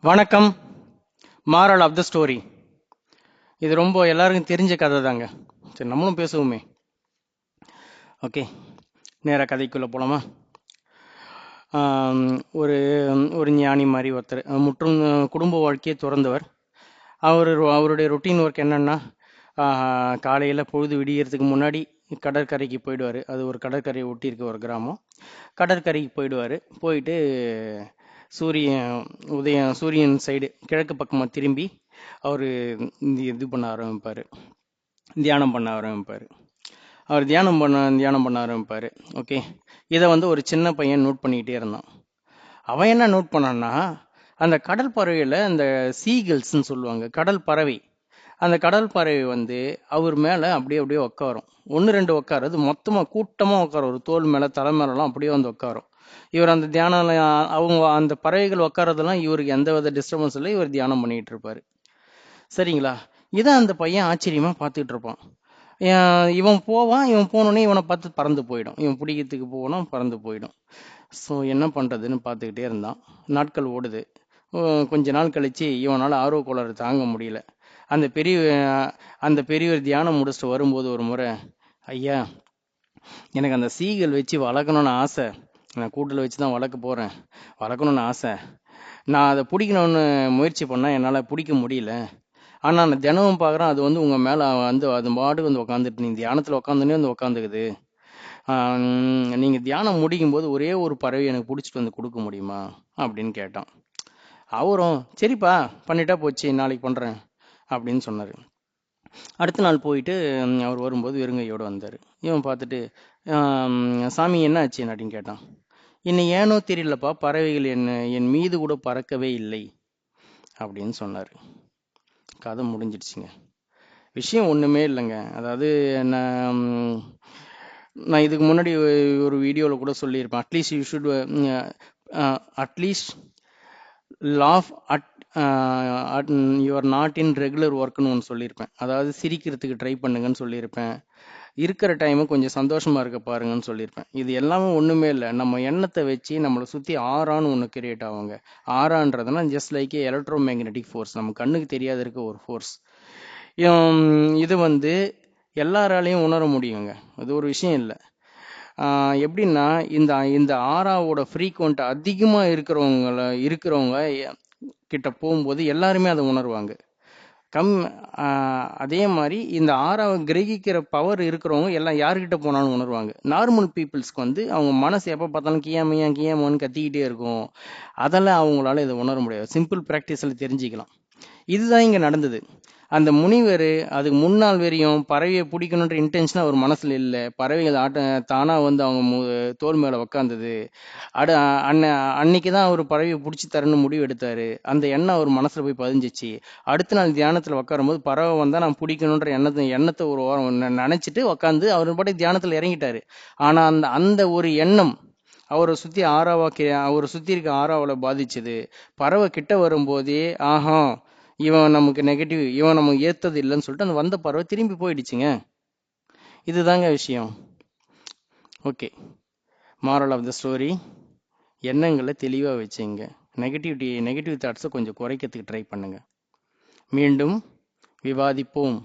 வணக்கம். Moral of the story. இது ரொம்ப எல்லாருக்கும் தெரிஞ்ச கதை தாங்க. சரி, நம்மளும் பேசுவோமே. ஓகே, நேராக கதைக்குள்ளே போகலாமா? ஒரு ஒரு ஞானி மாதிரி ஒருத்தர், முற்றும் குடும்ப வாழ்க்கையை துறந்தவர். அவருடைய ரொட்டீன் ஒர்க் என்னன்னா, காலையில் பொழுது விடியறதுக்கு முன்னாடி கடற்கரைக்கு போயிடுவார். அது ஒரு கடற்கரையை ஒட்டி இருக்க ஒரு கிராமம். கடற்கரைக்கு போயிடுவார். போயிட்டு சூரியன் சைடு கிழக்கு பக்கமாக திரும்பி அவர் இது பண்ண ஆரம்பிப்பார், தியானம் பண்ண ஆரம்பிப்பார். அவர் தியானம் பண்ண ஆரம்பிப்பார். ஓகே, இதை ஒரு சின்ன பையன் நோட் பண்ணிக்கிட்டே இருந்தான். அவன் என்ன நோட் பண்ணான்னா, அந்த கடல் பறவையில் அந்த சீகல்ஸ்ன்னு சொல்லுவாங்க, கடல் பறவை. அந்த கடல் பறவை அவர் மேலே அப்படியே அப்படியே உட்காரும். ஒன்று ரெண்டு உட்காருது, மொத்தமாக கூட்டமாக உட்காரும். ஒரு தோல் மேலே தலை மேலெலாம் அப்படியே உட்காரும். இவர் அந்த தியானம், அவங்க அந்த பறவைகள் உட்காரதெல்லாம் இவருக்கு எந்த வித டிஸ்டர்பன்ஸ் இல்லை. இவர் தியானம் பண்ணிட்டு இருப்பாரு. சரிங்களா? இதை அந்த பையன் ஆச்சரியமா பார்த்துட்டு இருப்பான். இவன் போவான், இவன் போனோடனே இவனை பார்த்து பறந்து போயிடும். இவன் பிடிக்கிறதுக்கு போகணும், பறந்து போயிடும். ஸோ என்ன பண்ணுறதுன்னு பார்த்துக்கிட்டே இருந்தான். நாட்கள் ஓடுது. கொஞ்ச நாள் கழிச்சு இவனால் ஆர்வ கோளாறு தாங்க முடியல. அந்த பெரியவர் தியானம் முடிச்சுட்டு வரும்போது ஒரு முறை, ஐயா, எனக்கு அந்த சீகல் வச்சு வளர்க்கணும்னு ஆசை. நான் கூட்டில் வச்சு தான் வளர்க்கணும்னு ஆசை. நான் அதை பிடிக்கணும்னு முயற்சி பண்ணால் என்னால் பிடிக்க முடியல. ஆனால் நான் தினமும் பார்க்குறேன், அது உங்கள் மேலே அது பாட்டுக்கு உட்காந்துட்டு, நீங்கள் தியானத்தில் உட்காந்துனே உட்காந்துக்குது. நீங்கள் தியானம் முடிக்கும் போது ஒரே ஒரு பறவை எனக்கு பிடிச்சிட்டு கொடுக்க முடியுமா அப்படின்னு கேட்டான். அவரும் சரிப்பா, பண்ணிட்டா போச்சு, நாளைக்கு பண்ணுறேன் அப்படின்னு சொன்னார். அடுத்த நாள் போயிட்டு அவர் வரும்போது வெறுங்கையோடு வந்தார். இவன் பார்த்துட்டு, சாமி என்ன ஆச்சு அப்படின்னு கேட்டான். இன்னும் ஏனோ தெரியலப்பா, பறவைகள் என் மீது கூட பறக்கவே இல்லை அப்படின்னு சொன்னார். கதை முடிஞ்சிடுச்சுங்க. விஷயம் ஒன்றுமே இல்லைங்க. அதாவது நான் இதுக்கு முன்னாடி ஒரு வீடியோவில் கூட சொல்லியிருப்பேன், at least you should at least laugh at your not in regular ஒர்க்னு ஒன்று சொல்லியிருப்பேன். அதாவது சிரிக்கிறதுக்கு ட்ரை பண்ணுங்கன்னு சொல்லியிருப்பேன். இருக்கிற டைமு கொஞ்சம் சந்தோஷமாக இருக்க பாருங்கன்னு சொல்லியிருப்பேன். இது எல்லாமே ஒன்றுமே இல்லை. நம்ம எண்ணத்தை வச்சு நம்மளை சுற்றி ஆறான்னு ஒன்று கிரியேட் ஆகுங்க. ஆறான்றதுனா just like electromagnetic force, நம்ம கண்ணுக்கு தெரியாத இருக்க ஒரு ஃபோர்ஸ். இது எல்லாராலையும் உணர முடியுங்க. அது ஒரு விஷயம் இல்லை. எப்படின்னா, இந்த இந்த ஆறாவோட ஃப்ரீக்வெண்ட் அதிகமாக இருக்கிறவங்க கிட்ட போகும்போது எல்லாருமே அதை உணர்வாங்க. அதே மாதிரி இந்த ஆறாவை கிரகிக்கிற பவர் இருக்கிறவங்க எல்லாம் யாருக்கிட்ட போனாலும் உணர்வாங்க. நார்மல் பீப்புள்ஸ்க்கு அவங்க மனசு எப்போ பார்த்தாலும் கியாமையான்னு கத்திக்கிட்டே இருக்கும். அதெல்லாம் அவங்களால இதை உணர முடியாது. சிம்பிள் ப்ராக்டிஸில் தெரிஞ்சுக்கலாம். இதுதான் இங்கே நடந்தது. அந்த முனிவர் அதுக்கு முன்னாள் வரையும் பறவையை பிடிக்கணுன்ற இன்டென்ஷன் அவர் மனசில் இல்லை. பறவைகள் தானாக அவங்க தோல் மேலே உக்காந்தது. அன்னைக்கு தான் அவர் பறவையை பிடிச்சி தரணும்னு முடிவு எடுத்தார். அந்த எண்ணம் அவர் மனசில் போய் பதிஞ்சிச்சு. அடுத்த நாள் தியானத்தில் உட்காரும்போது பறவை வந்தால் நான் பிடிக்கணுன்ற எண்ணத்தை ஒரு நினச்சிட்டு உட்காந்து அவர் பாட்டி தியானத்தில் இறங்கிட்டார். ஆனால் அந்த ஒரு எண்ணம் அவரை சுற்றி அவரை சுற்றி இருக்க ஆறாவில் பாதிச்சது. பறவை கிட்ட வரும்போதே ஆஹா, இவன் நமக்கு நெகட்டிவ், இவன் நமக்கு ஏற்றது இல்லைன்னு சொல்லிட்டு அந்த வந்த பறவை திரும்பி போயிடுச்சுங்க. இதுதாங்க விஷயம். Okay, moral of the story, எண்ணங்களை தெளிவாக வச்சுங்க. நெகட்டிவ் தாட்ஸை கொஞ்சம் குறைக்கிறதுக்கு ட்ரை பண்ணுங்க. மீண்டும் விவாதிப்போம்.